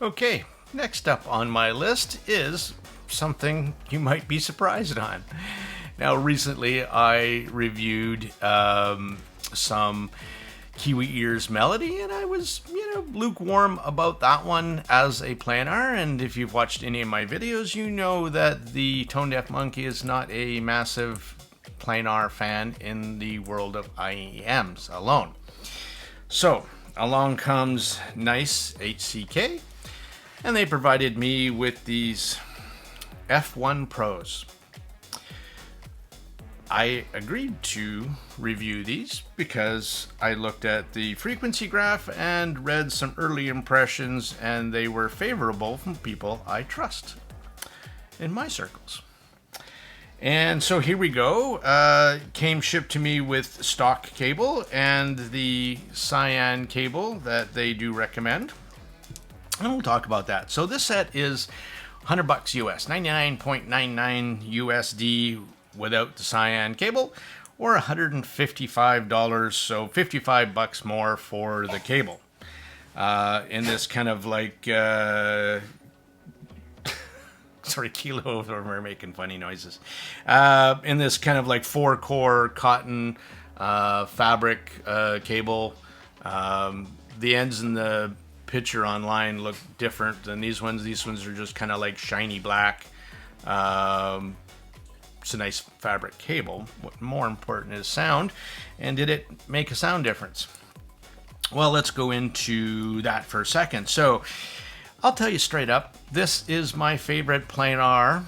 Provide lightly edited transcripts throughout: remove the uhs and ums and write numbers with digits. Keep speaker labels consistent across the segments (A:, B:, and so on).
A: Okay, next up on my list is something you might be surprised on. Now, recently I reviewed some Kiwi Ears Melody, and I was, lukewarm about that one as a planar. And if you've watched any of my videos, you know that the Tone Deaf Monkey is not a massive planar fan in the world of IEMs alone. So, along comes NiceHCK, and they provided me with these F1 Pros. I agreed to review these because I looked at the frequency graph and read some early impressions, and they were favorable from people I trust in my circles. And so here we go. Came shipped to me with stock cable and the cyan cable that they do recommend. And we'll talk about that. So this set is $100 US, 99.99 USD without the cyan cable, or $155, so $55 more for the cable. In this kind of like sorry, Kilo, we're making funny noises. In this kind of like 4-core cotton fabric cable. The ends in the picture online look different than these ones. These ones are just kind of like shiny black. It's a nice fabric cable. What more important is sound, and did it make a sound difference? Well, let's go into that for a second. So I'll tell you straight up, this is my favorite planar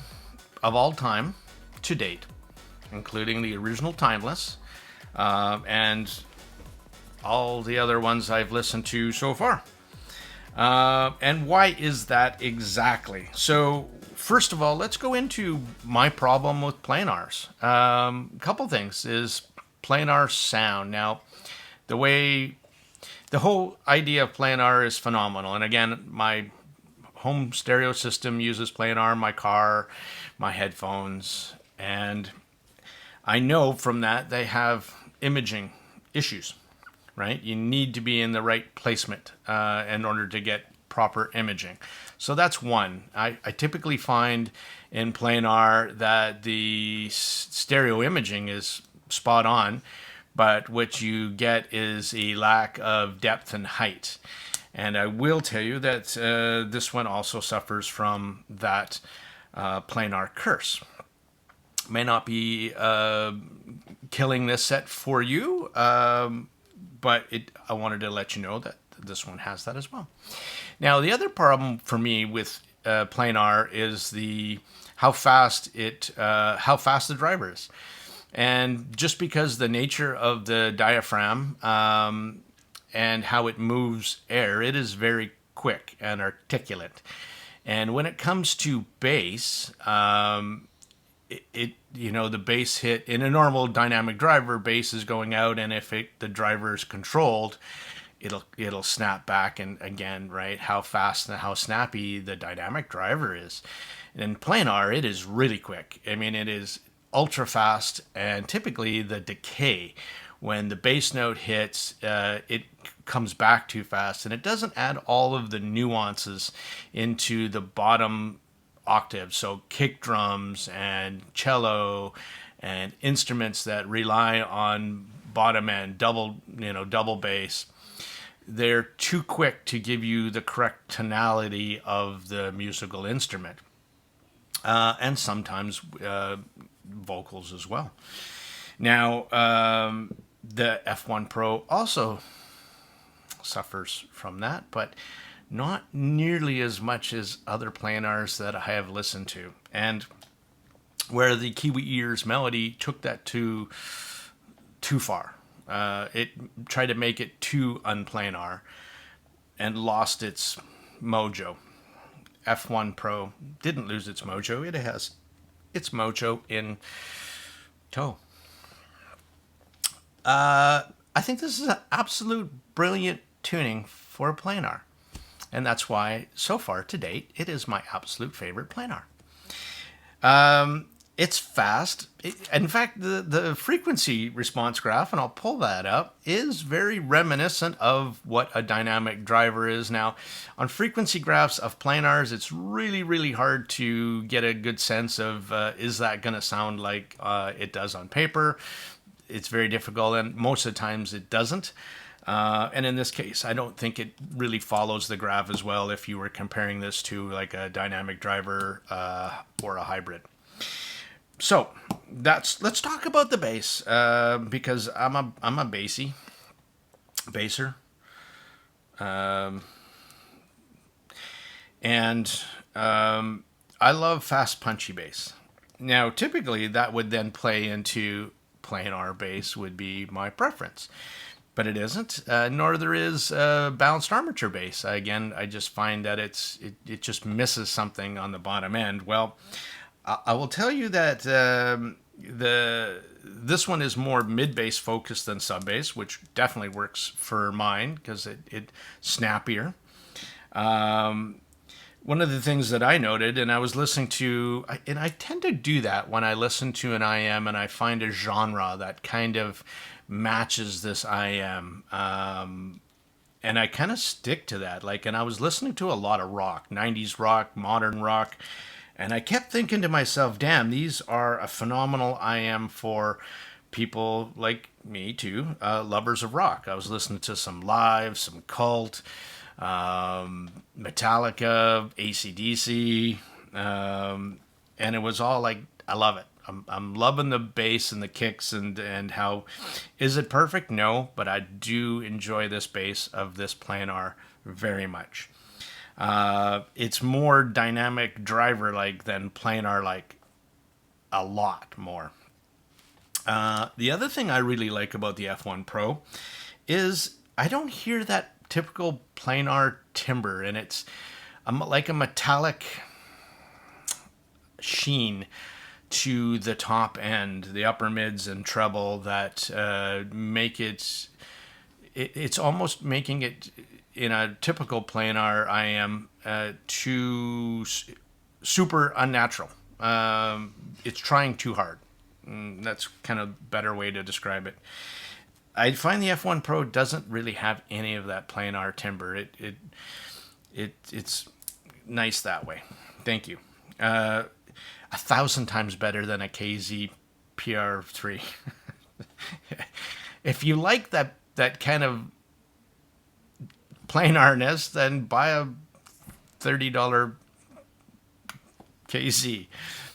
A: of all time to date, including the original Timeless and all the other ones I've listened to so far. And why is that exactly? So first of all, let's go into my problem with planars. A couple things is planar sound. Now, the whole idea of planar is phenomenal. And again, my home stereo system uses planar, my car, my headphones, and I know from that they have imaging issues, right? You need to be in the right placement in order to get proper imaging. So that's one. I typically find in planar that the stereo imaging is spot on, but what you get is a lack of depth and height. And I will tell you that this one also suffers from that planar curse. May not be killing this set for you, but I wanted to let you know that this one has that as well. Now, the other problem for me with planar is how fast the driver is. And just because the nature of the diaphragm and how it moves air, it is very quick and articulate. And when it comes to bass, the bass hit in a normal dynamic driver, bass is going out, and if the driver is controlled, it'll snap back. And again, right, how fast and how snappy the dynamic driver is. In planar, it is really quick. I mean, it is ultra fast, and typically the decay, when the bass note hits, it comes back too fast, and it doesn't add all of the nuances into the bottom octave. So kick drums and cello and instruments that rely on bottom end, double bass, they're too quick to give you the correct tonality of the musical instrument. And sometimes vocals as well. Now, the F1 Pro also suffers from that, but not nearly as much as other planars that I have listened to. And where the Kiwi Ears Melody took that too far. It tried to make it too unplanar and lost its mojo. F1 Pro didn't lose its mojo. It has its mojo in tow. I think this is an absolute brilliant tuning for a planar. And that's why, so far to date, it is my absolute favorite planar. It's fast. In fact, the frequency response graph, and I'll pull that up, is very reminiscent of what a dynamic driver is. Now, on frequency graphs of planars, it's really, really hard to get a good sense of is that going to sound like it does on paper. It's very difficult, and most of the times it doesn't. And in this case, I don't think it really follows the graph as well if you were comparing this to like a dynamic driver or a hybrid. So let's talk about the bass because I'm a basser, and I love fast punchy bass. Now, typically that would then play into planar bass would be my preference, but it isn't. Nor there is balanced armature bass. Again, I just find that it just misses something on the bottom end. Well, I will tell you that this one is more mid bass focused than sub bass, which definitely works for mine because it's snappier. One of the things that I noted, and I was listening to, and I tend to do that when I listen to an IM and I find a genre that kind of matches this IM. And I kind of stick to that. And I was listening to a lot of rock, 90s rock, modern rock. And I kept thinking to myself, damn, these are a phenomenal IM for people like me too, lovers of rock. I was listening to some Live, some Cult, Metallica, AC/DC, and it was all like, I love it. I'm loving the bass and the kicks and how, is it perfect? No, but I do enjoy this bass of this planar very much. It's more dynamic driver like than planar like a lot more. The other thing I really like about the F1 Pro is I don't hear that typical planar timbre, and it's like a metallic sheen to the top end, the upper mids and treble that make it's almost making it in a typical planar IM too super unnatural. It's trying too hard. That's kind of a better way to describe it. I find the F1 Pro doesn't really have any of that planar timbre. It's nice that way. Thank you. 1,000 times better than a KZ PR3. If you like that kind of planarness, then buy a $30 KZ.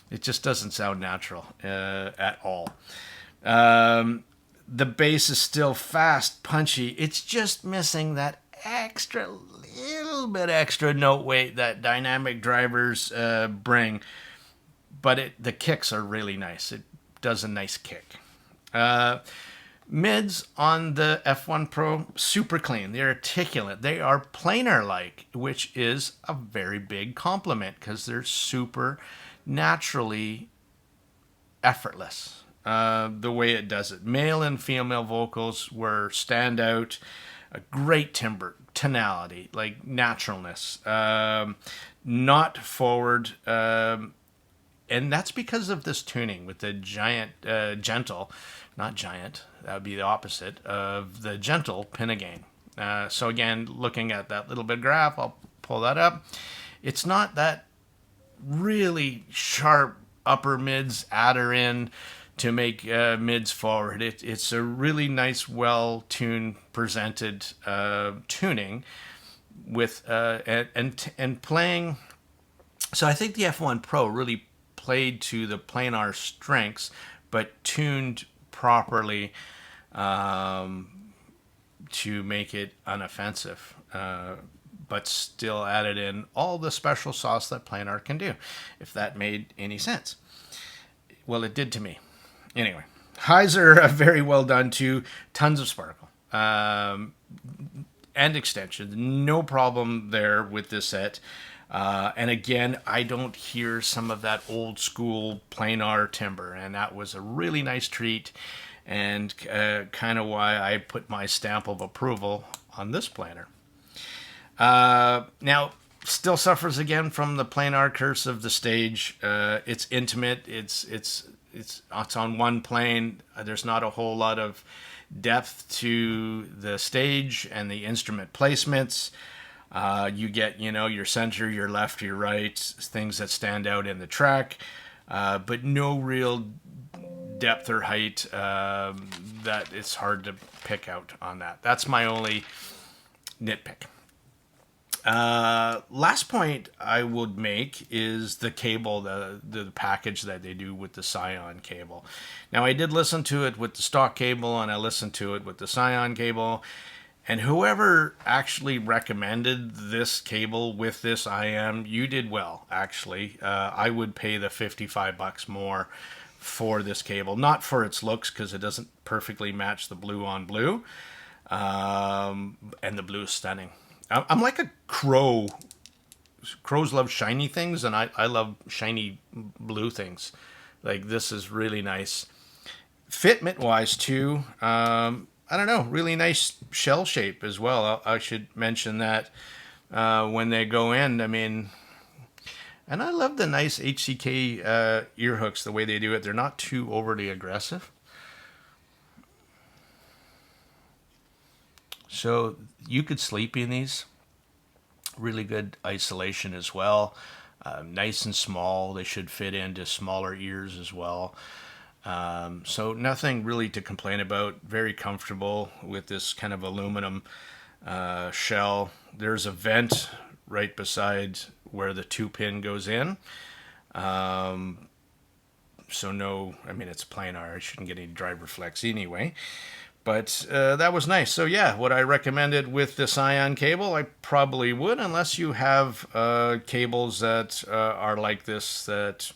A: It just doesn't sound natural at all. The bass is still fast, punchy. It's just missing that little bit extra note weight that dynamic drivers bring. But the kicks are really nice. It does a nice kick. Mids on the F1 Pro, super clean. They're articulate. They are planar-like, which is a very big compliment because they're super naturally effortless. The way it does it. Male and female vocals were stand out. A great timbre, tonality, like naturalness. Not forward. And that's because of this tuning with the gentle, not giant, that would be the opposite of the gentle pin again. So again, looking at that little bit graph, I'll pull that up. It's not that really sharp upper mids adder in to make mids forward. It's a really nice, well-tuned, presented tuning with and playing. So I think the F1 Pro really played to the planar strengths, but tuned properly to make it unoffensive, but still added in all the special sauce that planar can do, if that made any sense. Well, it did to me. Anyway, highs are very well done too. Tons of sparkle and extension. No problem there with this set. And again, I don't hear some of that old school planar timbre, and that was a really nice treat, and kind of why I put my stamp of approval on this planar. Now, Still suffers again from the planar curse of the stage. It's intimate. It's on one plane. There's not a whole lot of depth to the stage and the instrument placements. You get, your center, your left, your right, things that stand out in the track, but no real depth or height that it's hard to pick out on that. That's my only nitpick. Last point I would make is the cable, the package that they do with the Scion cable. Now, I did listen to it with the stock cable, and I listened to it with the Scion cable. And whoever actually recommended this cable with this IM, you did well, actually. I would pay the $55 more for this cable. Not for its looks, because it doesn't perfectly match the blue on blue. And the blue is stunning. I'm like a crow. Crows love shiny things, and I love shiny blue things. Like, this is really nice. Fitment-wise, too, I don't know, really nice shell shape as well. I should mention that when they go in, I mean... And I love the NiceHCK ear hooks, the way they do it. They're not too overly aggressive. So you could sleep in these. Really good isolation as well. Nice and small. They should fit into smaller ears as well. So nothing really to complain about. Very comfortable with this kind of aluminum shell. There's a vent right beside where the 2-pin goes in. So no, I mean, it's planar. I shouldn't get any driver flex anyway. But that was nice. So yeah, would I recommend it with this Scion cable? I probably would, unless you have cables that are like this that,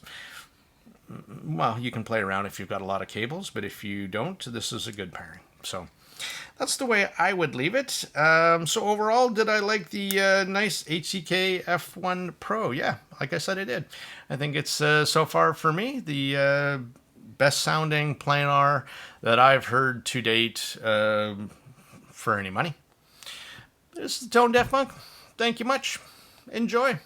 A: well, you can play around if you've got a lot of cables, but if you don't, this is a good pairing. So that's the way I would leave it. So overall, did I like the NiceHCK F1 Pro? Yeah, like I said, I did. I think it's, so far for me, the best sounding planar that I've heard to date for any money. This is the Tone Deaf Monk. Thank you much. Enjoy.